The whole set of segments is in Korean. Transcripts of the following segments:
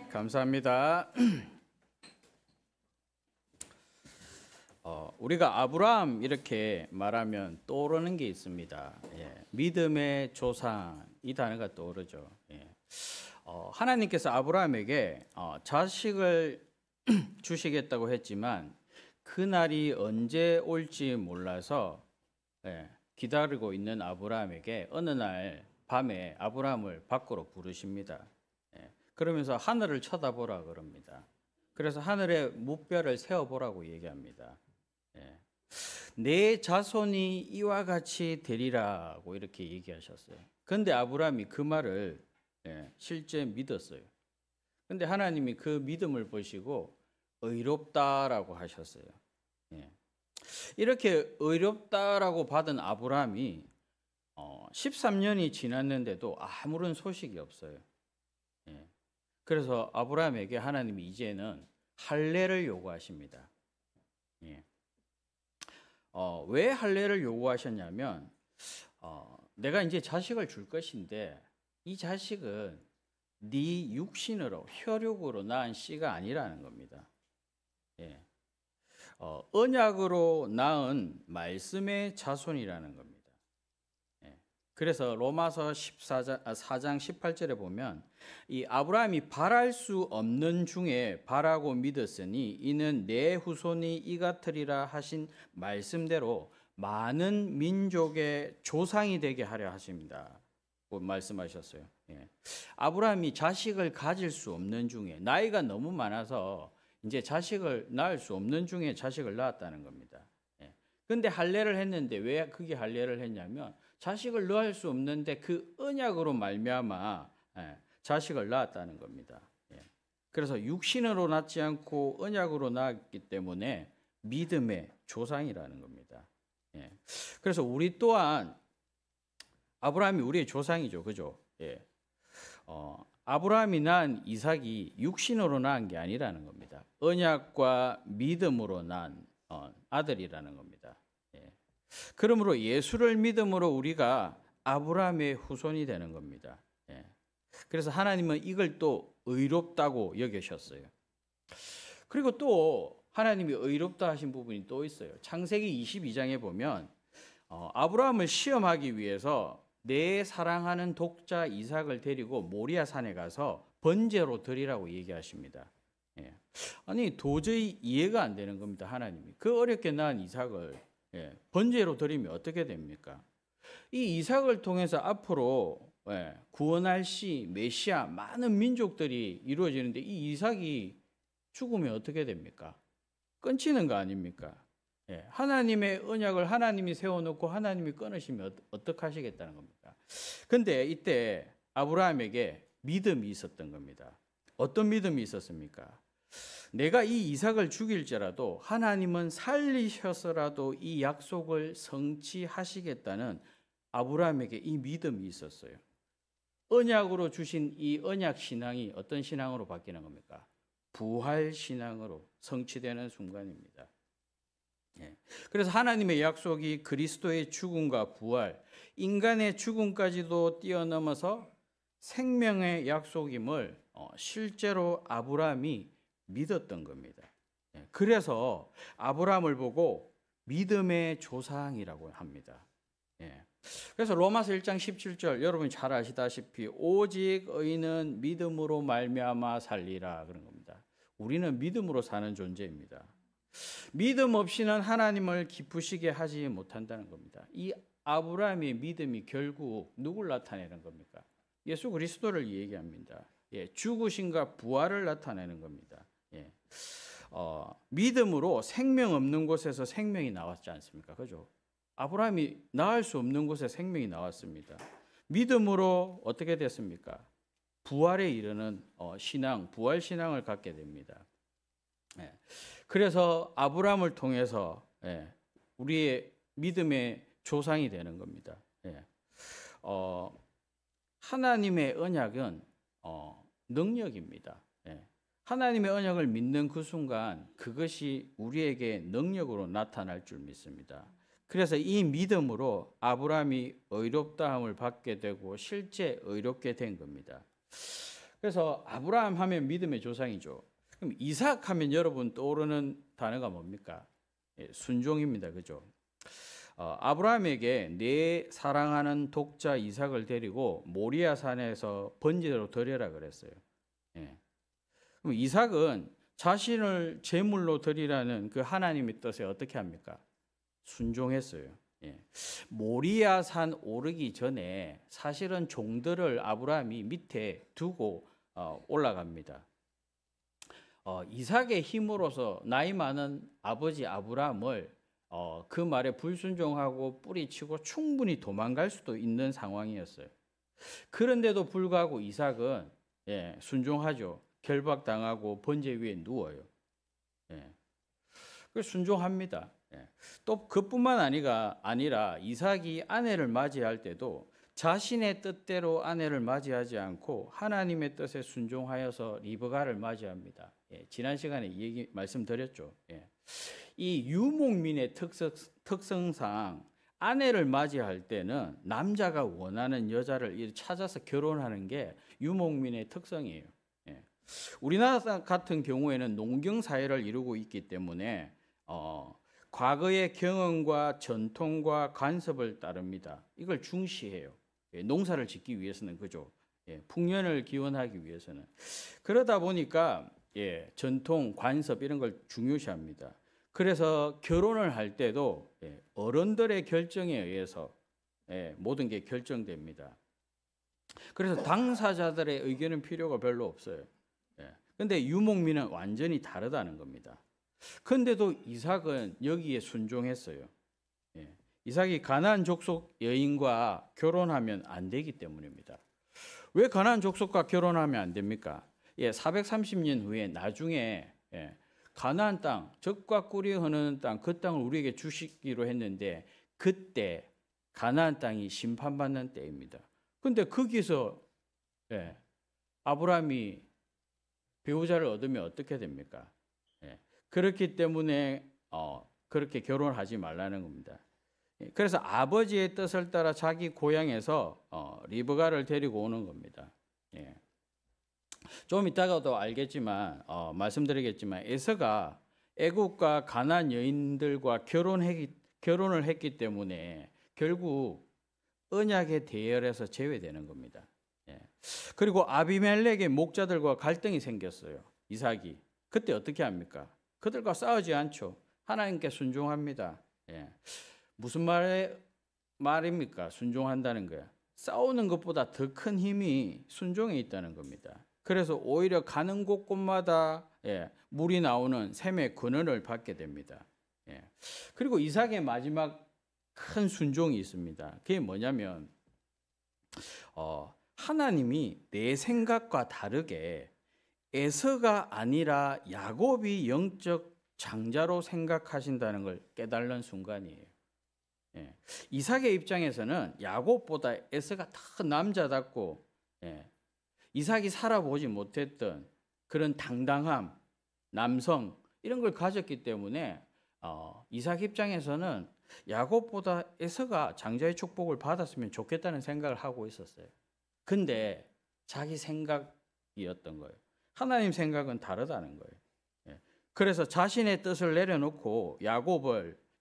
감사합니다. 우리가 아브라함 이렇게 말하면 떠오르는 게 있습니다. 믿음의 조상 이 단어가 떠오르죠. 하나님께서 아브라함에게 자식을 주시겠다고 했지만 그 날이 언제 올지 몰라서 기다리고 있는 아브라함에게 어느 날 밤에 아브라함을 밖으로 부르십니다. 그러면서 하늘을 쳐다보라 그럽니다. 그래서 하늘에 무별을 세어보라고 얘기합니다. 내 자손이 이와 같이 되리라고 이렇게 얘기하셨어요. 그런데 아브라함이 그 말을 실제 믿었어요. 그런데 하나님이 그 믿음을 보시고 의롭다라고 하셨어요. 이렇게 의롭다라고 받은 아브라함이 13년이 지났는데도 아무런 소식이 없어요. 그래서 아브라함에게 하나님이 이제는 할례를 요구하십니다. 왜 할례를 요구하셨냐면 내가 이제 자식을 줄 것인데 이 자식은 네 육신으로 혈육으로 낳은 씨가 아니라는 겁니다. 언약으로 낳은 말씀의 자손이라는 겁니다. 그래서 로마서 4장 18절에 보면 이 아브라함이 바랄 수 없는 중에 바라고 믿었으니 이는 내 후손이 이 같으리라 하신 말씀대로 많은 민족의 조상이 되게 하려 하십니다. 말씀하셨어요. 아브라함이 자식을 가질 수 없는 중에 나이가 너무 많아서 이제 자식을 낳을 수 없는 중에 자식을 낳았다는 겁니다. 그런데 할례를 했는데 왜 그게 할례를 했냐면 자식을 낳을 수 없는데 그 언약으로 말미암아 자식을 낳았다는 겁니다. 그래서 육신으로 낳지 않고 언약으로 낳았기 때문에 믿음의 조상이라는 겁니다. 그래서 우리 또한 아브라함이 우리의 조상이죠, 그죠? 아브라함이 낳은 이삭이 육신으로 낳은 게 아니라는 겁니다. 언약과 믿음으로 낳은 아들이라는 겁니다. 그러므로 예수를 믿음으로 우리가 아브라함의 후손이 되는 겁니다. 그래서 하나님은 이걸 또 의롭다고 여기셨어요. 그리고 또 하나님이 의롭다 하신 부분이 또 있어요. 창세기 22장에 보면 아브라함을 시험하기 위해서 내 사랑하는 독자 이삭을 데리고 모리아 산에 가서 번제로 드리라고 얘기하십니다. 아니 도저히 이해가 안 되는 겁니다. 하나님이 그 어렵게 낳은 이삭을 번제로 드리면 어떻게 됩니까? 이 이삭을 통해서 앞으로 구원할 시 메시아 많은 민족들이 이루어지는데 이 이삭이 죽으면 어떻게 됩니까? 끊기는 거 아닙니까? 하나님의 언약을 하나님이 세워놓고 하나님이 끊으시면 어떻게 하시겠다는 겁니까? 근데 이때 아브라함에게 믿음이 있었던 겁니다. 어떤 믿음이 있었습니까? 내가 이 이삭을 죽일지라도 하나님은 살리셔서라도 이 약속을 성취하시겠다는 아브라함에게 이 믿음이 있었어요. 언약으로 주신 이 언약 신앙이 어떤 신앙으로 바뀌는 겁니까? 부활 신앙으로 성취되는 순간입니다. 그래서 하나님의 약속이 그리스도의 죽음과 부활, 인간의 죽음까지도 뛰어넘어서 생명의 약속임을 실제로 아브라함이 믿었던 겁니다. 그래서 아브라함을 보고 믿음의 조상이라고 합니다. 그래서 로마서 1장 17절 여러분이 잘 아시다시피 오직 의인은 믿음으로 말미암아 살리라 그런 겁니다. 우리는 믿음으로 사는 존재입니다. 믿음 없이는 하나님을 기쁘시게 하지 못한다는 겁니다. 이 아브라함의 믿음이 결국 누굴 나타내는 겁니까? 예수 그리스도를 얘기합니다. 죽으심과 부활을 나타내는 겁니다. 믿음으로 생명 없는 곳에서 생명이 나왔지 않습니까? 그죠? 아브라함이 낳을 수 없는 곳에 생명이 나왔습니다. 믿음으로 어떻게 됐습니까? 부활에 이르는 신앙, 부활 신앙을 갖게 됩니다. 그래서 아브라함을 통해서 우리의 믿음의 조상이 되는 겁니다. 하나님의 언약은 능력입니다. 하나님의 언약을 믿는 그 순간 그것이 우리에게 능력으로 나타날 줄 믿습니다. 그래서 이 믿음으로 아브라함이 의롭다함을 받게 되고 실제 의롭게 된 겁니다. 그래서 아브라함 하면 믿음의 조상이죠. 그럼 이삭 하면 여러분 떠오르는 단어가 뭡니까? 예, 순종입니다. 그죠? 아브라함에게 내 사랑하는 독자 이삭을 데리고 모리아 산에서 번제로 드려라 그랬어요. 예. 그럼 이삭은 자신을 제물로 드리라는 그 하나님의 뜻에 어떻게 합니까? 순종했어요. 예. 모리아 산 오르기 전에 사실은 종들을 아브라함이 밑에 두고 올라갑니다. 이삭의 힘으로서 나이 많은 아버지 아브라함을 그 말에 불순종하고 뿌리치고 충분히 도망갈 수도 있는 상황이었어요. 그런데도 불구하고 이삭은 순종하죠. 결박당하고 번제 위에 누워요. 순종합니다. 또 그뿐만 아니라 이삭이 아내를 맞이할 때도 자신의 뜻대로 아내를 맞이하지 않고 하나님의 뜻에 순종하여서 리브가를 맞이합니다. 지난 시간에 이 얘기 말씀드렸죠. 이 유목민의 특성상 아내를 맞이할 때는 남자가 원하는 여자를 찾아서 결혼하는 게 유목민의 특성이에요. 우리나라 같은 경우에는 농경 사회를 이루고 있기 때문에 과거의 경험과 전통과 관습을 따릅니다. 이걸 중시해요. 농사를 짓기 위해서는 그죠. 풍년을 기원하기 위해서는. 그러다 보니까 전통, 관습 이런 걸 중요시합니다. 그래서 결혼을 할 때도 어른들의 결정에 의해서 모든 게 결정됩니다. 그래서 당사자들의 의견은 필요가 별로 없어요. 그런데 유목민은 완전히 다르다는 겁니다. 그런데도 이삭은 여기에 순종했어요. 이삭이 가나안 족속 여인과 결혼하면 안 되기 때문입니다. 왜 가나안 족속과 결혼하면 안 됩니까? 430년 후에 나중에 가나안 땅, 적과 꿀이 흐르는 땅, 그 땅을 우리에게 주시기로 했는데 그때 가나안 땅이 심판받는 때입니다. 그런데 거기서 아브라함이 배우자를 얻으면 어떻게 됩니까? 그렇기 때문에 그렇게 결혼하지 말라는 겁니다. 그래서 아버지의 뜻을 따라 자기 고향에서 리브가를 데리고 오는 겁니다. 좀 이따가도 알겠지만 말씀드리겠지만 에서가 애국과 가나안 여인들과 결혼을 했기 때문에 결국 언약의 대열에서 제외되는 겁니다. 그리고 아비멜렉의 목자들과 갈등이 생겼어요. 이삭이 그때 어떻게 합니까? 그들과 싸우지 않죠. 하나님께 순종합니다. 무슨 말입니까? 순종한다는 거야. 싸우는 것보다 더 큰 힘이 순종에 있다는 겁니다. 그래서 오히려 가는 곳곳마다 물이 나오는 샘의 근원을 받게 됩니다. 그리고 이삭의 마지막 큰 순종이 있습니다. 그게 뭐냐면 하나님이 내 생각과 다르게 에서가 아니라 야곱이 영적 장자로 생각하신다는 걸 깨달는 순간이에요. 이삭의 입장에서는 야곱보다 에서가 더 남자답고 이삭이 살아보지 못했던 그런 당당함, 남성 이런 걸 가졌기 때문에 이삭 입장에서는 야곱보다 에서가 장자의 축복을 받았으면 좋겠다는 생각을 하고 있었어요. 근데 자기 생각이었던 거예요. 하나님 생각은 다르다는 거예요. 그래서 자신의 뜻을 내려놓고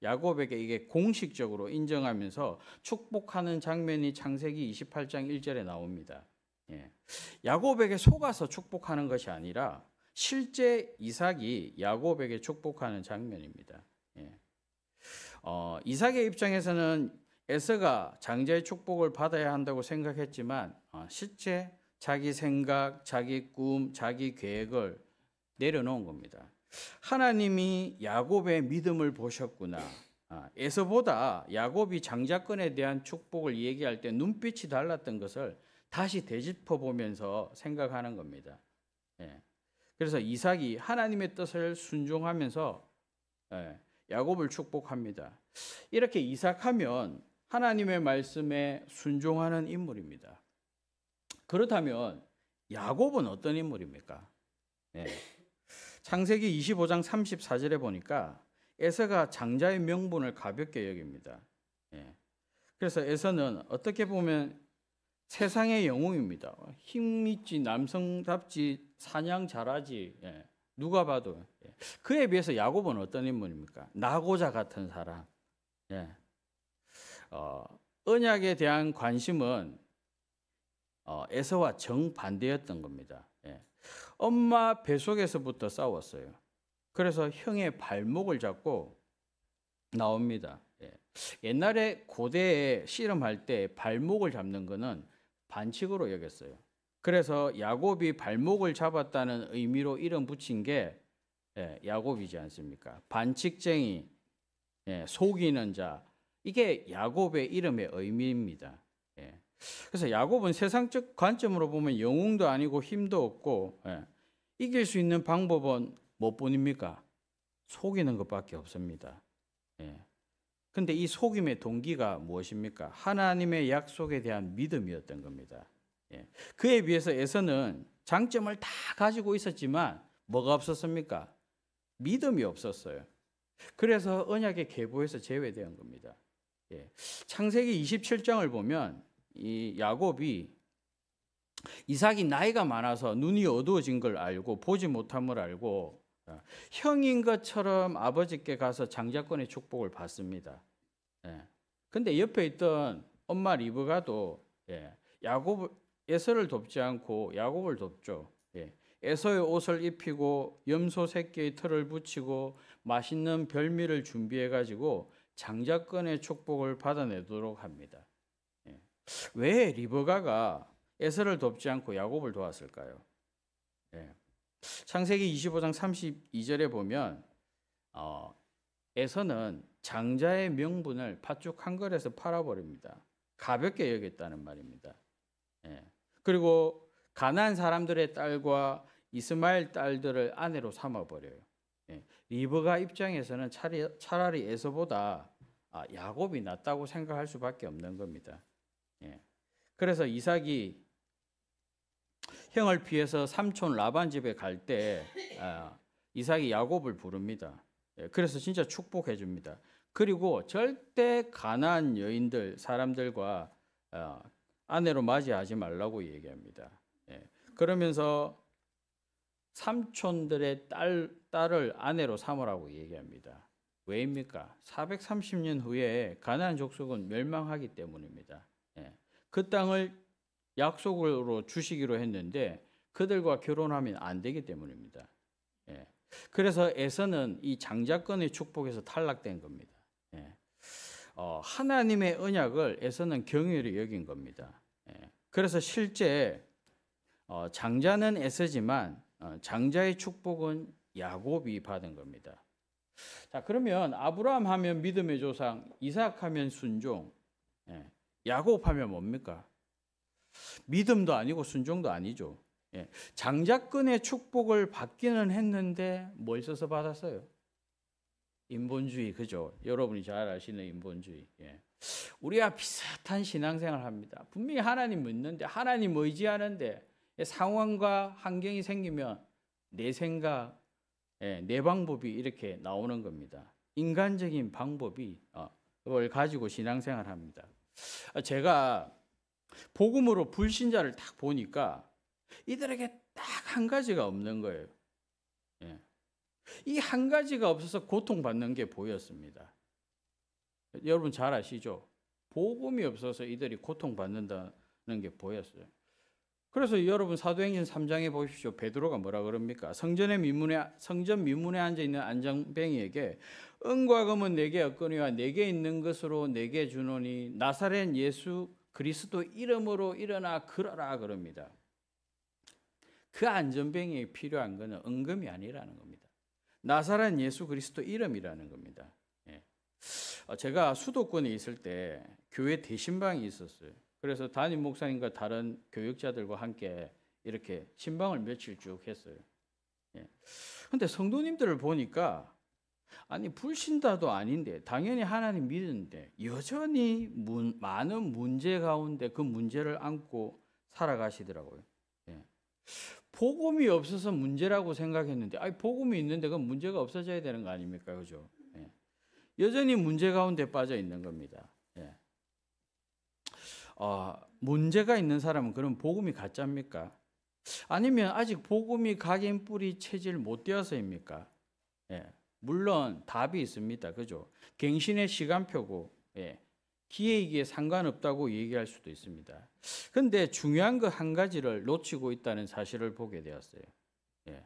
야곱에게 이게 공식적으로 인정하면서 축복하는 장면이 창세기 28장 1절에 나옵니다. 야곱에게 속아서 축복하는 것이 아니라 실제 이삭이 야곱에게 축복하는 장면입니다. 이삭의 입장에서는 에서가 장자의 축복을 받아야 한다고 생각했지만 실제 자기 생각, 자기 꿈, 자기 계획을 내려놓은 겁니다. 하나님이 야곱의 믿음을 보셨구나. 에서보다 야곱이 장자권에 대한 축복을 얘기할 때 눈빛이 달랐던 것을 다시 되짚어 보면서 생각하는 겁니다. 그래서 이삭이 하나님의 뜻을 순종하면서 야곱을 축복합니다. 이렇게 이삭하면 하나님의 말씀에 순종하는 인물입니다. 그렇다면 야곱은 어떤 인물입니까? 창세기 25장 34절에 보니까 에서가 장자의 명분을 가볍게 여깁니다. 그래서 에서는 어떻게 보면 세상의 영웅입니다. 힘 있지, 남성답지, 사냥 잘하지. 예. 누가 봐도. 예. 그에 비해서 야곱은 어떤 인물입니까? 나고자 같은 사람. 예. 언약에 대한 관심은 에서와 정반대였던 겁니다. 예. 엄마 뱃속에서부터 싸웠어요. 그래서 형의 발목을 잡고 나옵니다. 예. 옛날에 고대에 씨름할 때 발목을 잡는 거는 반칙으로 여겼어요. 그래서 야곱이 발목을 잡았다는 의미로 이름 붙인 게 야곱이지 않습니까? 반칙쟁이, 속이는 자, 이게 야곱의 이름의 의미입니다. 그래서 야곱은 세상적 관점으로 보면 영웅도 아니고 힘도 없고 이길 수 있는 방법은 뭐뿐입니까? 속이는 것밖에 없습니다. 근데 이 속임의 동기가 무엇입니까? 하나님의 약속에 대한 믿음이었던 겁니다. 그에 비해서 에서는 장점을 다 가지고 있었지만 뭐가 없었습니까? 믿음이 없었어요. 그래서 언약의 계보에서 제외된 겁니다. 창세기 27장을 보면 이 야곱이 이삭이 나이가 많아서 눈이 어두워진 걸 알고 보지 못함을 알고 형인 것처럼 아버지께 가서 장자권의 축복을 받습니다. 근데 옆에 있던 엄마 리브가도 에서를 돕지 않고 야곱을 돕죠. 에서의 옷을 입히고 염소 새끼의 털을 붙이고 맛있는 별미를 준비해 가지고 장자권의 축복을 받아내도록 합니다. 왜 리브가가 에서를 돕지 않고 야곱을 도왔을까요? 창세기 25장 32절에 보면 에서는 장자의 명분을 팥죽 한 그릇에 팔아버립니다. 가볍게 여겼다는 말입니다. 그리고 가나안 사람들의 딸과 이스마엘 딸들을 아내로 삼아버려요. 리브가 입장에서는 차라리 에서보다 야곱이 낫다고 생각할 수밖에 없는 겁니다. 그래서 이삭이 형을 피해서 삼촌 라반 집에 갈 때 이삭이 야곱을 부릅니다. 그래서 진짜 축복해 줍니다. 그리고 절대 가나안 여인들 사람들과 아내로 맞이하지 말라고 얘기합니다. 그러면서 삼촌들의 딸을 아내로 삼으라고 얘기합니다. 왜입니까? 430년 후에 가나안 족속은 멸망하기 때문입니다. 그 땅을 약속으로 주시기로 했는데 그들과 결혼하면 안 되기 때문입니다. 그래서 에서는 이 장자권의 축복에서 탈락된 겁니다. 하나님의 언약을 에서는 경외로 여긴 겁니다. 그래서 실제 장자는 에서지만 장자의 축복은 야곱이 받은 겁니다. 자, 그러면 아브라함 하면 믿음의 조상, 이삭 하면 순종, 야곱 하면 뭡니까? 믿음도 아니고 순종도 아니죠. 장자권의 축복을 받기는 했는데 뭘 써서 받았어요? 인본주의, 그죠? 여러분이 잘 아시는 인본주의. 우리와 비슷한 신앙생활을 합니다. 분명히 하나님 믿는데, 하나님 의지하는데 상황과 환경이 생기면 내 생각, 내 방법이 이렇게 나오는 겁니다. 인간적인 방법이 그걸 가지고 신앙생활을 합니다. 제가 복음으로 불신자를 딱 보니까 이들에게 딱 한 가지가 없는 거예요. 이 한 가지가 없어서 고통받는 게 보였습니다. 여러분 잘 아시죠? 복음이 없어서 이들이 고통받는다는 게 보였어요. 그래서 여러분 사도행전 3장에 보십시오. 베드로가 뭐라 그럽니까? 성전 미문에 앉아있는 안장뱅이에게 은과 금은 내게 없거니와 내게 있는 것으로 내게 주노니 나사렛 예수 그리스도 이름으로 일어나 걸어라 그럽니다. 그 안전뱅이에 필요한 것은 은금이 아니라는 겁니다. 나사렛 예수 그리스도 이름이라는 겁니다. 제가 수도권에 있을 때 교회 대신방이 있었어요. 그래서 담임 목사님과 다른 교육자들과 함께 이렇게 신방을 며칠 쭉 했어요. 그런데 성도님들을 보니까 아니 불신자도 아닌데 당연히 하나님 믿는데 여전히 많은 문제 가운데 그 문제를 안고 살아가시더라고요. 복음이 없어서 문제라고 생각했는데 복음이 있는데 그건 문제가 없어져야 되는 거 아닙니까? 그죠? 여전히 문제 가운데 빠져 있는 겁니다. 문제가 있는 사람은 그럼 복음이 가짜입니까? 아니면 아직 복음이 각인 뿌리 체질 못 되어서입니까? 예, 물론 답이 있습니다. 그죠? 갱신의 시간표고, 예, 기회이기에 상관없다고 얘기할 수도 있습니다. 근데 중요한 거 한 가지를 놓치고 있다는 사실을 보게 되었어요. 예,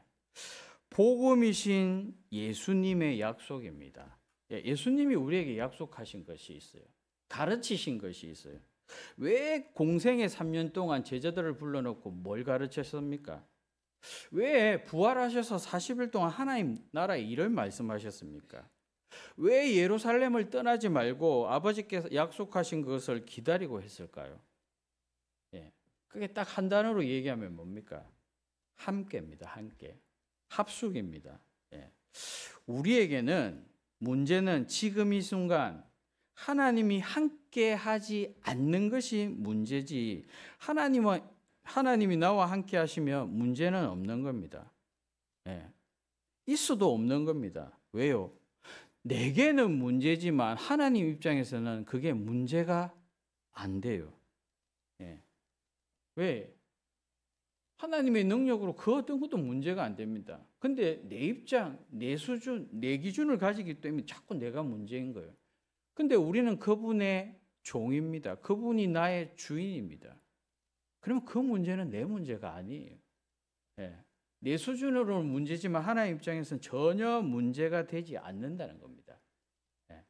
복음이신 예수님의 약속입니다. 예, 예수님이 우리에게 약속하신 것이 있어요. 가르치신 것이 있어요. 왜 공생의 3년 동안 제자들을 불러놓고 뭘 가르쳤습니까? 왜 부활하셔서 40일 동안 하나님 나라의 일을 말씀하셨습니까? 왜 예루살렘을 떠나지 말고 아버지께서 약속하신 것을 기다리고 했을까요? 예, 그게 딱 한 단어로 얘기하면 뭡니까? 함께입니다. 함께. 합숙입니다. 예. 우리에게는 문제는 지금 이 순간 하나님이 함께 하지 않는 것이 문제지, 하나님이 나와 함께 하시면 문제는 없는 겁니다. 예. 있어도 없는 겁니다. 왜요? 내게는 문제지만 하나님 입장에서는 그게 문제가 안 돼요. 예. 왜? 하나님의 능력으로 그 어떤 것도 문제가 안 됩니다. 근데 내 입장, 내 수준, 내 기준을 가지기 때문에 자꾸 내가 문제인 거예요. 근데 우리는 그분의 종입니다. 그분이 나의 주인입니다. 그러면 그 문제는 내 문제가 아니에요. 예. 내 수준으로는 문제지만 하나님 입장에서는 전혀 문제가 되지 않는다는 겁니다. 예.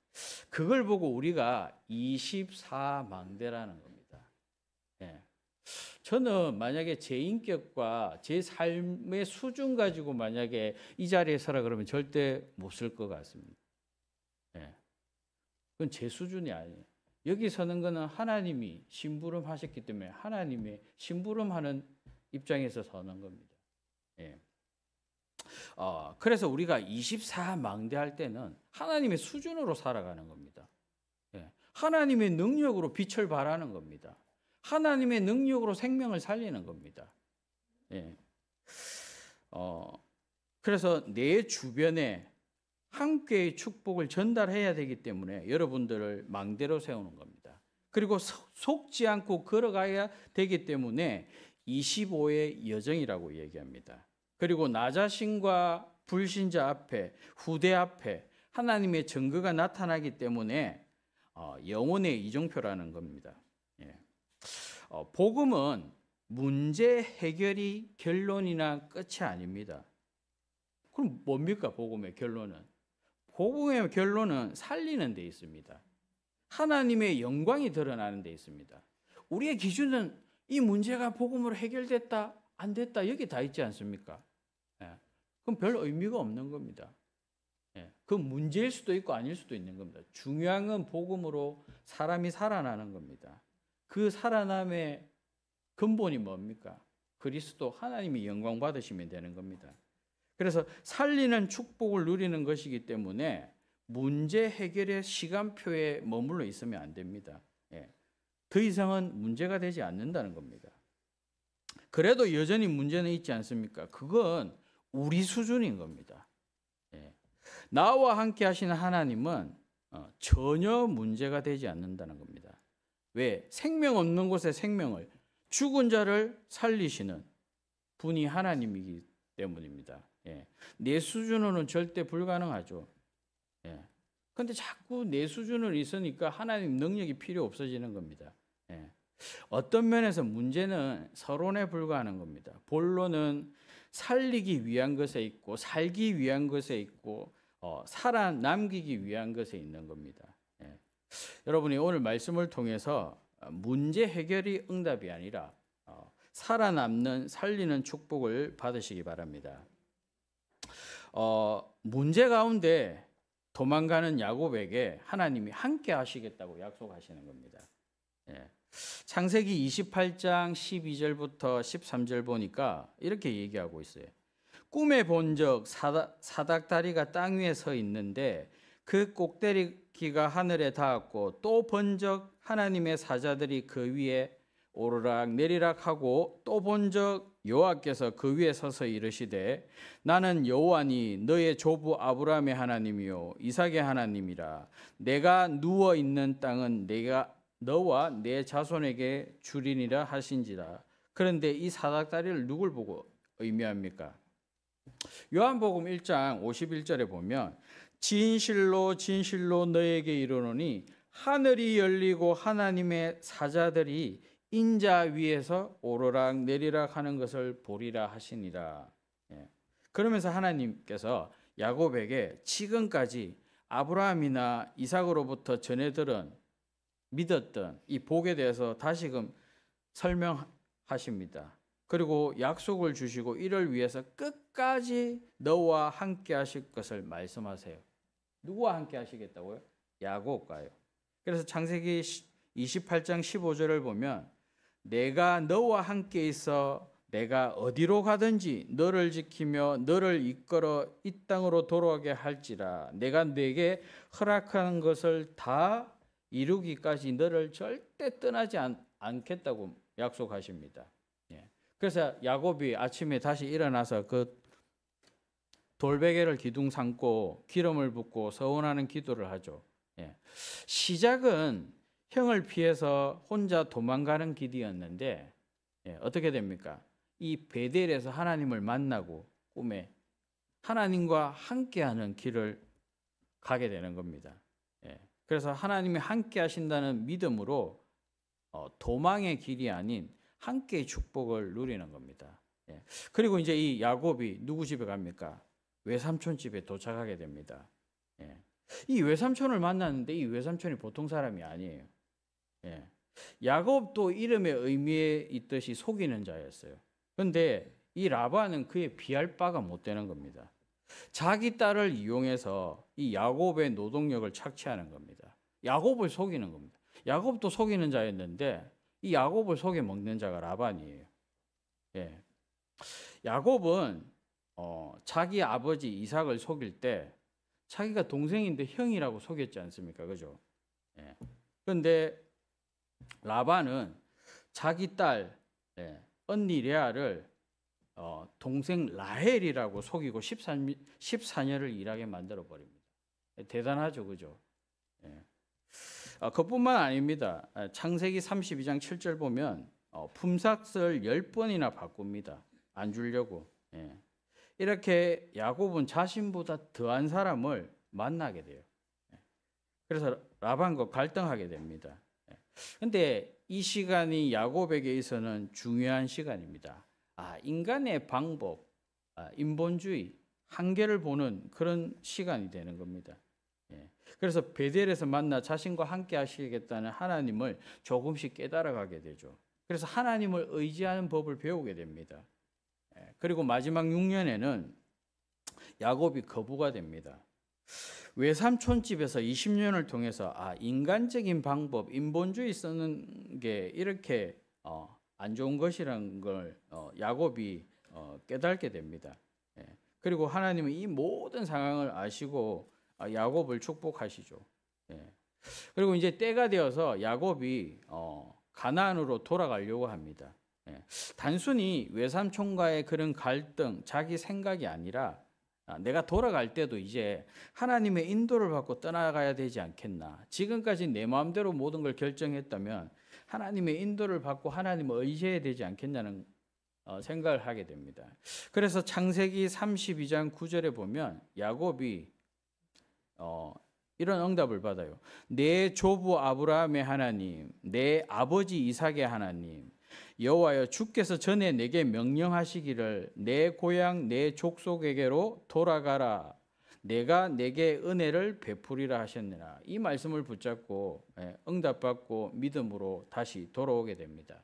그걸 보고 우리가 24망대라는 겁니다. 예. 저는 만약에 제 인격과 제 삶의 수준 가지고 만약에 이 자리에 서라 그러면 절대 못 쓸 것 같습니다. 예. 그건 제 수준이 아니에요. 여기 서는 거는 하나님이 심부름하셨기 때문에 하나님의 심부름하는 입장에서 서는 겁니다. 예. 그래서 우리가 24망대할 때는 하나님의 수준으로 살아가는 겁니다. 예. 하나님의 능력으로 빛을 발하는 겁니다. 하나님의 능력으로 생명을 살리는 겁니다. 예. 그래서 내 주변에 함께의 축복을 전달해야 되기 때문에 여러분들을 망대로 세우는 겁니다. 그리고 속지 않고 걸어가야 되기 때문에 25의 여정이라고 얘기합니다. 그리고 나 자신과 불신자 앞에, 후대 앞에 하나님의 증거가 나타나기 때문에 영혼의 이정표라는 겁니다. 예. 복음은 문제 해결이 결론이나 끝이 아닙니다. 그럼 뭡니까? 복음의 결론은? 복음의 결론은 살리는 데 있습니다. 하나님의 영광이 드러나는 데 있습니다. 우리의 기준은 이 문제가 복음으로 해결됐다, 안 됐다, 여기 다 있지 않습니까? 예. 그럼 별 의미가 없는 겁니다. 예. 그 문제일 수도 있고 아닐 수도 있는 겁니다. 중요한 건 복음으로 사람이 살아나는 겁니다. 그 살아남의 근본이 뭡니까? 그리스도 하나님이 영광 받으시면 되는 겁니다. 그래서 살리는 축복을 누리는 것이기 때문에 문제 해결의 시간표에 머물러 있으면 안 됩니다. 예. 더 이상은 문제가 되지 않는다는 겁니다. 그래도 여전히 문제는 있지 않습니까? 그건 우리 수준인 겁니다. 예. 나와 함께 하시는 하나님은 전혀 문제가 되지 않는다는 겁니다. 왜? 생명 없는 곳에 생명을, 죽은 자를 살리시는 분이 하나님이기 때문입니다. 예. 내 수준으로는 절대 불가능하죠. 예. 근데 자꾸 내 수준으로 있으니까 하나님 능력이 필요 없어지는 겁니다. 예. 어떤 면에서 문제는 서론에 불과하는 겁니다. 본론은 살리기 위한 것에 있고, 살기 위한 것에 있고, 살아남기기 위한 것에 있는 겁니다. 예. 여러분이 오늘 말씀을 통해서 문제 해결이 응답이 아니라 살아남는, 살리는 축복을 받으시기 바랍니다. 문제 가운데 도망가는 야곱에게 하나님이 함께 하시겠다고 약속하시는 겁니다. 예. 창세기 28장 12절부터 13절 보니까 이렇게 얘기하고 있어요. 꿈에 본적 사닥다리가 땅 위에 서 있는데 그 꼭대기가 하늘에 닿았고, 또 본적 하나님의 사자들이 그 위에 오르락 내리락 하고, 또 본적 여호와께서 그 위에 서서 이르시되 나는 여호와니 너의 조부 아브라함의 하나님이요 이삭의 하나님이라. 내가 누워 있는 땅은 너와 내 자손에게 주리니라 하신지라. 그런데 이 사닥다리를 누굴 보고 의미합니까? 요한복음 1장 51절에 보면 진실로 진실로 너에게 이르노니 하늘이 열리고 하나님의 사자들이 인자 위에서 오르락 내리락 하는 것을 보리라 하시니라. 예. 그러면서 하나님께서 야곱에게 지금까지 아브라함이나 이삭으로부터 전해들은 믿었던 이 복에 대해서 다시금 설명하십니다. 그리고 약속을 주시고 이를 위해서 끝까지 너와 함께 하실 것을 말씀하세요. 누구와 함께 하시겠다고요? 야곱과요. 그래서 창세기 28장 15절을 보면 내가 너와 함께 있어 내가 어디로 가든지 너를 지키며 너를 이끌어 이 땅으로 돌아오게 할지라. 내가 네게 허락하는 것을 다 이루기까지 너를 절대 떠나지 않겠다고 약속하십니다. 예. 그래서 야곱이 아침에 다시 일어나서 그 돌베개를 기둥 삼고 기름을 붓고 서원하는 기도를 하죠. 예. 시작은 형을 피해서 혼자 도망가는 길이었는데 어떻게 됩니까? 이 베델에서 하나님을 만나고 꿈에 하나님과 함께하는 길을 가게 되는 겁니다. 예. 그래서 하나님이 함께 하신다는 믿음으로 도망의 길이 아닌 함께의 축복을 누리는 겁니다. 예. 그리고 이제 이 야곱이 누구 집에 갑니까? 외삼촌 집에 도착하게 됩니다. 예. 이 외삼촌을 만났는데 이 외삼촌이 보통 사람이 아니에요. 예. 야곱도 이름의 의미에 있듯이 속이는 자였어요. 그런데 이 라반은 그에 비할 바가 못 되는 겁니다. 자기 딸을 이용해서 이 야곱의 노동력을 착취하는 겁니다. 야곱을 속이는 겁니다. 야곱도 속이는 자였는데 이 야곱을 속여 먹는 자가 라반이에요. 예. 야곱은 자기 아버지 이삭을 속일 때 자기가 동생인데 형이라고 속였지 않습니까? 그죠? 예. 그런데 라반은 자기 딸 언니 레아를 동생 라헬이라고 속이고 14년을 일하게 만들어 버립니다. 대단하죠, 그죠? 예. 그뿐만 아닙니다. 창세기 32장 7절 보면 품삯을 10번이나 바꿉니다. 안 주려고. 예. 이렇게 야곱은 자신보다 더한 사람을 만나게 돼요. 예. 그래서 라반과 갈등하게 됩니다. 그런데 이 시간이 야곱에게 있어서는 중요한 시간입니다. 인간의 방법, 인본주의, 한계를 보는 그런 시간이 되는 겁니다. 예. 그래서 베델에서 만나 자신과 함께 하시겠다는 하나님을 조금씩 깨달아가게 되죠. 그래서 하나님을 의지하는 법을 배우게 됩니다. 예. 그리고 마지막 6년에는 야곱이 거부가 됩니다. 외삼촌 집에서 20년을 통해서 인간적인 방법, 인본주의 쓰는 게 이렇게 안 좋은 것이라는 걸 야곱이 깨닫게 됩니다. 예. 그리고 하나님은 이 모든 상황을 아시고 야곱을 축복하시죠. 예. 그리고 이제 때가 되어서 야곱이 가나안으로 돌아가려고 합니다. 예. 단순히 외삼촌과의 그런 갈등, 자기 생각이 아니라 내가 돌아갈 때도 이제 하나님의 인도를 받고 떠나가야 되지 않겠나. 지금까지 내 마음대로 모든 걸 결정했다면 하나님의 인도를 받고 하나님을 의지해야 되지 않겠냐는 생각을 하게 됩니다. 그래서 창세기 32장 9절에 보면 야곱이 이런 응답을 받아요. 내 조부 아브라함의 하나님, 내 아버지 이삭의 하나님, 여호와여 주께서 전에 내게 명령하시기를 내 고향 내 족속에게로 돌아가라. 내가 내게 은혜를 베푸리라 하셨느라. 이 말씀을 붙잡고 응답받고 믿음으로 다시 돌아오게 됩니다.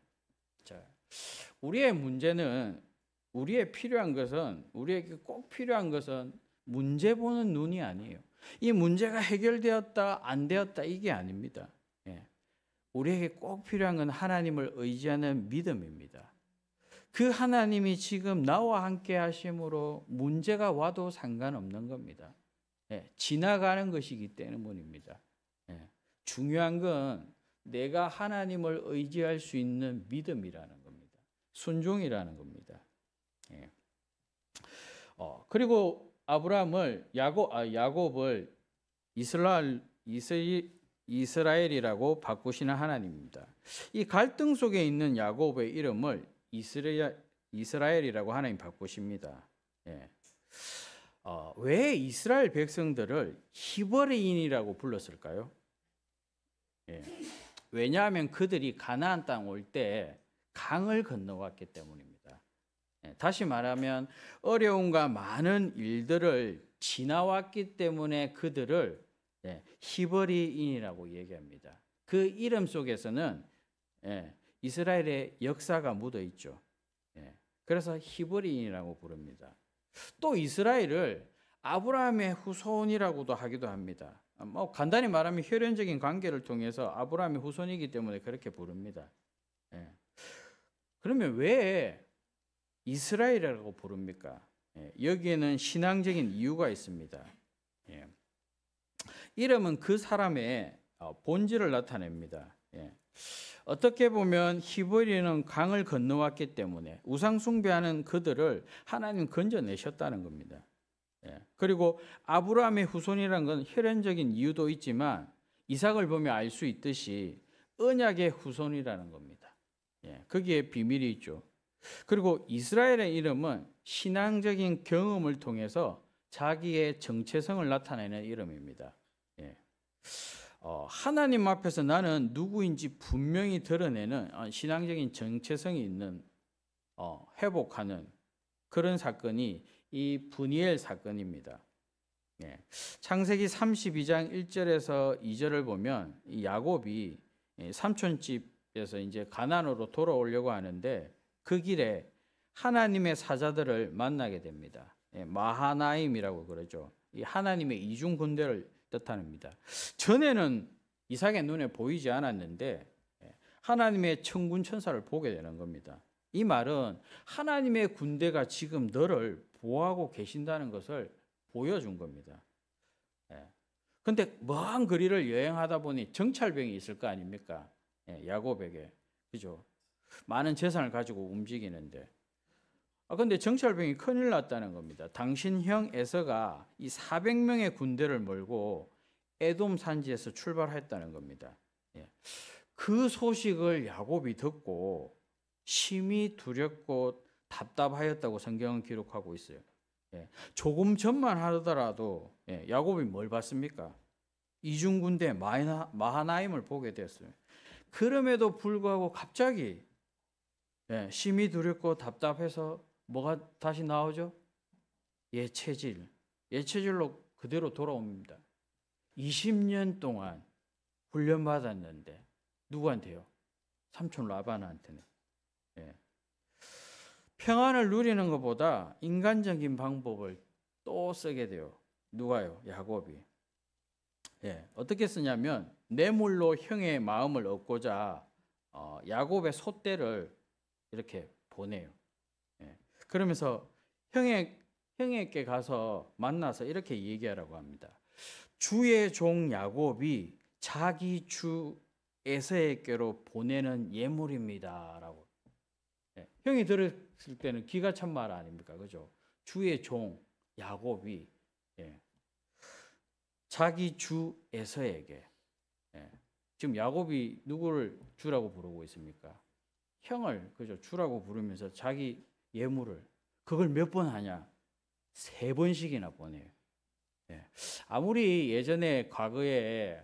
자, 우리의 문제는 우리에게 꼭 필요한 것은 문제 보는 눈이 아니에요. 이 문제가 해결되었다 안 되었다 이게 아닙니다. 우리에게 꼭 필요한 건 하나님을 의지하는 믿음입니다. 그 하나님이 지금 나와 함께 하심으로 문제가 와도 상관없는 겁니다. 지나가는 것이기 때문입니다. 중요한 건 내가 하나님을 의지할 수 있는 믿음이라는 겁니다. 순종이라는 겁니다. 그리고 야곱을 이스라엘이라고 바꾸시는 하나님입니다. 이 갈등 속에 있는 야곱의 이름을 이스라엘이라고 하나님 바꾸십니다. 예. 왜 이스라엘 백성들을 히브리인이라고 불렀을까요? 예. 왜냐하면 그들이 가나안 땅 올 때 강을 건너왔기 때문입니다. 예. 다시 말하면 어려움과 많은 일들을 지나왔기 때문에 그들을 히브리인이라고 얘기합니다. 그 이름 속에서는 이스라엘의 역사가 묻어 있죠. 그래서 히브리인이라고 부릅니다. 또 이스라엘을 아브라함의 후손이라고도 하기도 합니다. 뭐 간단히 말하면 혈연적인 관계를 통해서 아브라함의 후손이기 때문에 그렇게 부릅니다. 그러면 왜 이스라엘이라고 부릅니까? 여기에는 신앙적인 이유가 있습니다. 이름은 그 사람의 본질을 나타냅니다. 어떻게 보면 히브리는 강을 건너왔기 때문에 우상 숭배하는 그들을 하나님 건져내셨다는 겁니다. 그리고 아브라함의 후손이라는 건 혈연적인 이유도 있지만 이삭을 보면 알 수 있듯이 언약의 후손이라는 겁니다. 거기에 비밀이 있죠. 그리고 이스라엘의 이름은 신앙적인 경험을 통해서 자기의 정체성을 나타내는 이름입니다. 하나님 앞에서 나는 누구인지 분명히 드러내는 신앙적인 정체성이 있는 회복하는 그런 사건이 이 브니엘 사건입니다. 창세기 32장 1절에서 2절을 보면 이 야곱이 삼촌집에서 이제 가나안으로 돌아오려고 하는데 그 길에 하나님의 사자들을 만나게 됩니다. 마하나임이라고 그러죠. 이 하나님의 이중 군대를 뜻합니다. 전에는 이삭의 눈에 보이지 않았는데 하나님의 천군 천사를 보게 되는 겁니다. 이 말은 하나님의 군대가 지금 너를 보호하고 계신다는 것을 보여준 겁니다. 그런데 먼 거리를 여행하다 보니 정찰병이 있을 거 아닙니까? 야곱에게. 그죠? 많은 재산을 가지고 움직이는데 근데 정찰병이 큰일 났다는 겁니다. 당신 형 에서가 이 400명의 군대를 몰고 에돔 산지에서 출발했다는 겁니다. 그 소식을 야곱이 듣고 심히 두렵고 답답하였다고 성경은 기록하고 있어요. 조금 전만 하더라도 야곱이 뭘 봤습니까? 이중군대 마하나임을 보게 됐어요. 그럼에도 불구하고 갑자기 심히 두렵고 답답해서 뭐가 다시 나오죠? 예체질로 그대로 돌아옵니다. 20년 동안 훈련받았는데 누구한테요? 삼촌 라반한테는. 평안을 누리는 것보다 인간적인 방법을 또 쓰게 돼요. 누가요? 야곱이. 어떻게 쓰냐면 뇌물로 형의 마음을 얻고자 야곱의 소떼를 이렇게 보내요. 그러면서 형에게 가서 만나서 이렇게 얘기하라고 합니다. 주의 종 야곱이 자기 주 에서에게로 보내는 예물입니다라고. 형이 들었을 때는 기가 찬 말 아닙니까, 그죠? 주의 종 야곱이 자기 주 에서에게. 지금 야곱이 누구를 주라고 부르고 있습니까? 형을 그죠 주라고 부르면서 자기 예물을 그걸 몇 번 하냐? 3번씩이나 보내요. 아무리 예전에 과거에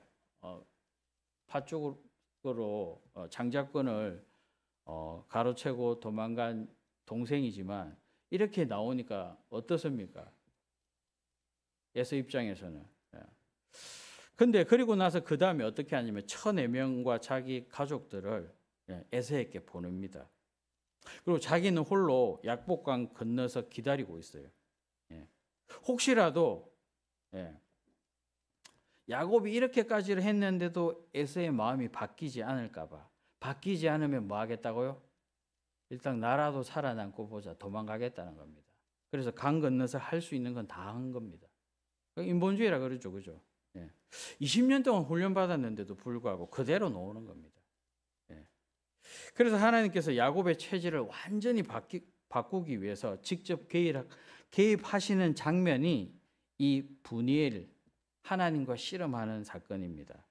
파 쪽으로 장자권을 가로채고 도망간 동생이지만 이렇게 나오니까 어떻습니까? 에서 입장에서는. 근데 그리고 나서 그 다음에 어떻게 하냐면 1,004명과 자기 가족들을 에서에게 보냅니다. 그리고 자기는 홀로 약복강 건너서 기다리고 있어요. 혹시라도 야곱이 이렇게까지를 했는데도 에서의 마음이 바뀌지 않을까 봐. 바뀌지 않으면 뭐 하겠다고요? 일단 나라도 살아남고 보자. 도망가겠다는 겁니다. 그래서 강 건너서 할 수 있는 건 다 한 겁니다. 인본주의라 그러죠. 그죠? 20년 동안 훈련받았는데도 불구하고 그대로 놓는 겁니다. 그래서 하나님께서 야곱의 체질을 완전히 바꾸기 위해서 직접 개입하시는 장면이 이 브니엘 하나님과 씨름하는 사건입니다.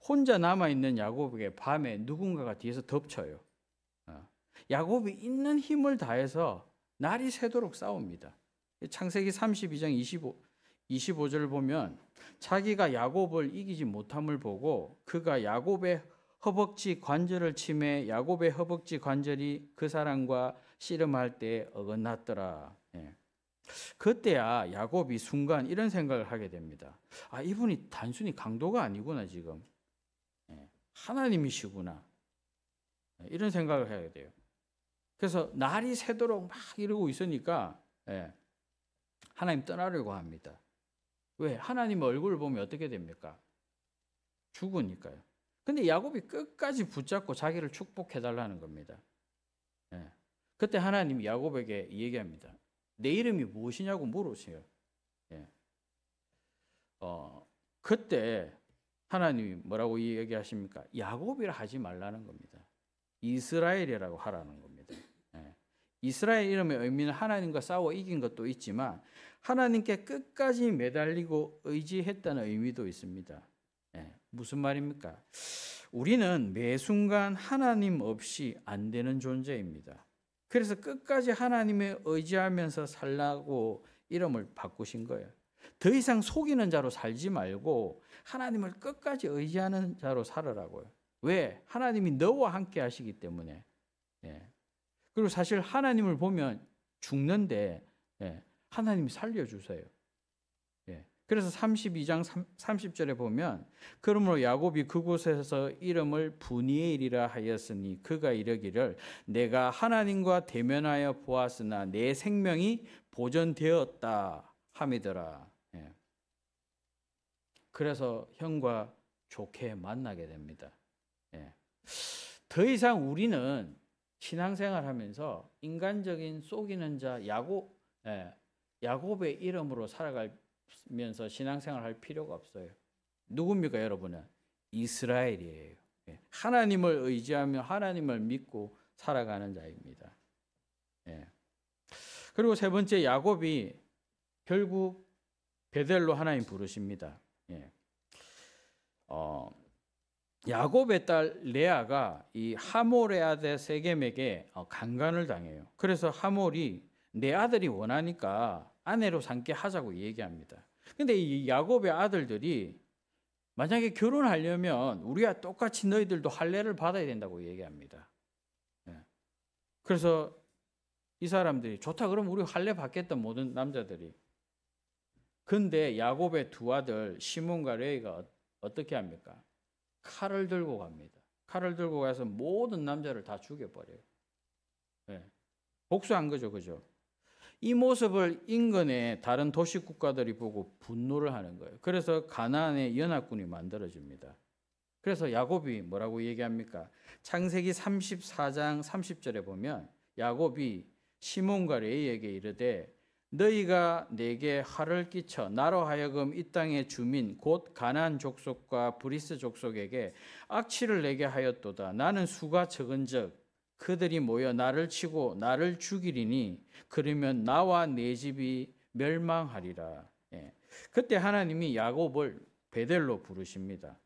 혼자 남아있는 야곱에게 밤에 누군가가 뒤에서 덮쳐요. 야곱이 있는 힘을 다해서 날이 새도록 싸웁니다. 창세기 32장 25절을 보면 자기가 야곱을 이기지 못함을 보고 그가 야곱의 허벅지 관절을 치매 야곱의 허벅지 관절이 그 사람과 씨름할 때 어긋났더라. 그때야 야곱이 순간 이런 생각을 하게 됩니다. 이분이 단순히 강도가 아니구나 지금. 하나님이시구나. 이런 생각을 해야 돼요. 그래서 날이 새도록 막 이러고 있으니까 하나님 떠나려고 합니다. 왜? 하나님 얼굴을 보면 어떻게 됩니까? 죽으니까요. 근데 야곱이 끝까지 붙잡고 자기를 축복해달라는 겁니다. 그때 하나님이 야곱에게 얘기합니다. 내 이름이 무엇이냐고 물으세요. 그때 하나님이 뭐라고 얘기하십니까? 야곱이라 하지 말라는 겁니다. 이스라엘이라고 하라는 겁니다. 이스라엘 이름의 의미는 하나님과 싸워 이긴 것도 있지만 하나님께 끝까지 매달리고 의지했다는 의미도 있습니다. 무슨 말입니까? 우리는 매 순간 하나님 없이 안 되는 존재입니다. 그래서 끝까지 하나님에 의지하면서 살라고 이름을 바꾸신 거예요. 더 이상 속이는 자로 살지 말고 하나님을 끝까지 의지하는 자로 살아라고요. 왜? 하나님이 너와 함께 하시기 때문에. 그리고 사실 하나님을 보면 죽는데 하나님이 살려주세요. 그래서 32장 30절에 보면 그러므로 야곱이 그곳에서 이름을 브니엘이라 하였으니 그가 이르기를 내가 하나님과 대면하여 보았으나 내 생명이 보존되었다 함이더라. 그래서 형과 좋게 만나게 됩니다. 더 이상 우리는 신앙생활하면서 인간적인 속이는 자 야곱의 이름으로 살아가면서 신앙생활할 필요가 없어요. 누굽니까 여러분은? 이스라엘이에요. 하나님을 의지하며 하나님을 믿고 살아가는 자입니다. 그리고 세 번째 야곱이 결국 베델로 하나님 부르십니다. 야곱의 딸 레아가 이 하몰의 아들 세겜에게 강간을 당해요. 그래서 하몰이 내 아들이 원하니까 아내로 삼게 하자고 얘기합니다. 근데 이 야곱의 아들들이 만약에 결혼하려면 우리와 똑같이 너희들도 할례를 받아야 된다고 얘기합니다. 그래서 이 사람들이 좋다 그럼 우리 할례 받겠다 모든 남자들이. 근데 야곱의 두 아들 시몬과 레위가 어떻게 합니까? 칼을 들고 갑니다. 칼을 들고 가서 모든 남자를 다 죽여버려요. 복수한 거죠, 그죠? 이 모습을 인근의 다른 도시 국가들이 보고 분노를 하는 거예요. 그래서 가나안의 연합군이 만들어집니다. 그래서 야곱이 뭐라고 얘기합니까? 창세기 34장 30절에 보면 야곱이 시몬과 레위에게 이르되 너희가 내게 화를 끼쳐 나로 하여금 이 땅의 주민 곧 가나안 족속과 브리스 족속에게 악취를 내게 하였도다. 나는 수가 적은즉 그들이 모여 나를 치고 나를 죽이리니 그러면 나와 내 집이 멸망하리라. 그때 하나님이 야곱을 베델로 부르십니다.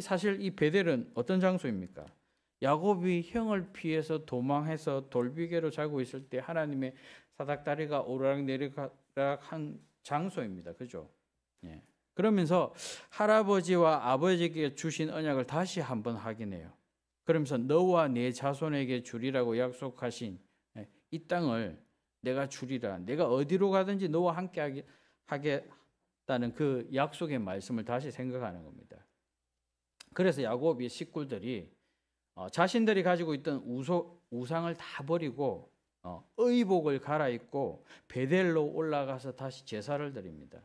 사실 이 베델은 어떤 장소입니까? 야곱이 형을 피해서 도망해서 돌비개로 자고 있을 때 하나님의 사닥다리가 오르락내리락 장소입니다. 그죠? 그러면서 할아버지와 아버지에게 주신 언약을 다시 한번 확인해요. 그러면서 너와 내 자손에게 주리라고 약속하신 이 땅을 내가 주리라. 내가 어디로 가든지 너와 함께 하겠다는 그 약속의 말씀을 다시 생각하는 겁니다. 그래서 야곱의 식구들이 자신들이 가지고 있던 우상을 다 버리고 의복을 갈아입고 베델로 올라가서 다시 제사를 드립니다.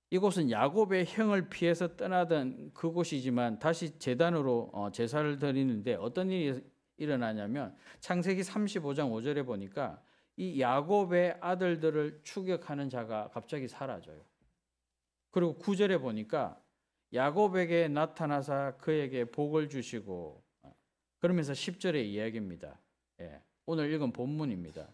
이곳은 야곱의 형을 피해서 떠나던 그곳이지만 다시 제단으로 제사를 드리는데 어떤 일이 일어나냐면 창세기 35장 5절에 보니까 이 야곱의 아들들을 추격하는 자가 갑자기 사라져요. 그리고 9절에 보니까 야곱에게 나타나사 그에게 복을 주시고 그러면서 10절의 이야기입니다. 오늘 읽은 본문입니다.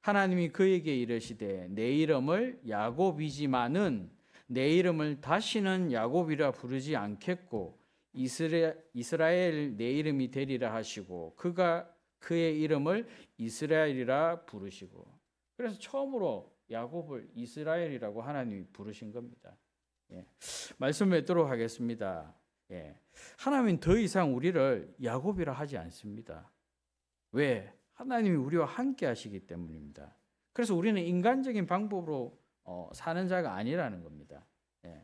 하나님이 그에게 이르시되 내 이름을 야곱이지만은 내 이름을 다시는 야곱이라 부르지 않겠고 이스라엘 내 이름이 되리라 하시고 그가 그의 이름을 이스라엘이라 부르시고. 그래서 처음으로 야곱을 이스라엘이라고 하나님이 부르신 겁니다. 예. 말씀 맺도록 하겠습니다. 예. 하나님은 더 이상 우리를 야곱이라 하지 않습니다. 왜? 하나님이 우리와 함께 하시기 때문입니다. 그래서 우리는 인간적인 방법으로 사는 자가 아니라는 겁니다. 예.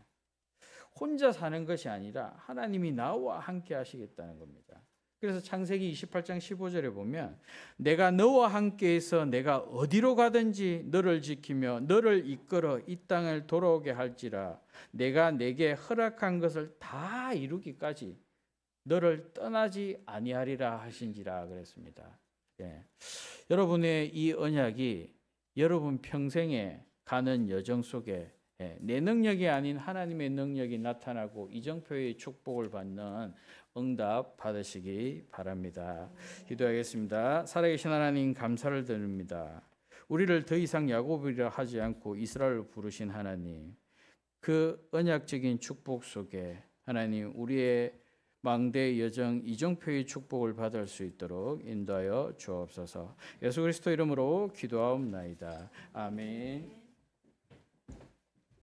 혼자 사는 것이 아니라 하나님이 나와 함께 하시겠다는 겁니다. 그래서 창세기 28장 15절에 보면 내가 너와 함께해서 내가 어디로 가든지 너를 지키며 너를 이끌어 이 땅을 돌아오게 할지라 내가 내게 허락한 것을 다 이루기까지 너를 떠나지 아니하리라 하신지라 그랬습니다. 예. 여러분의 이 언약이 여러분 평생에 가는 여정 속에 내 능력이 아닌 하나님의 능력이 나타나고 이정표의 축복을 받는 응답 받으시기 바랍니다. 기도하겠습니다. 살아계신 하나님 감사를 드립니다. 우리를 더 이상 야곱이라 하지 않고 이스라엘로 부르신 하나님, 그 언약적인 축복 속에 하나님 우리의 망대의 여정 이정표의 축복을 받을 수 있도록 인도하여 주옵소서. 예수 그리스도 이름으로 기도하옵나이다. 아멘.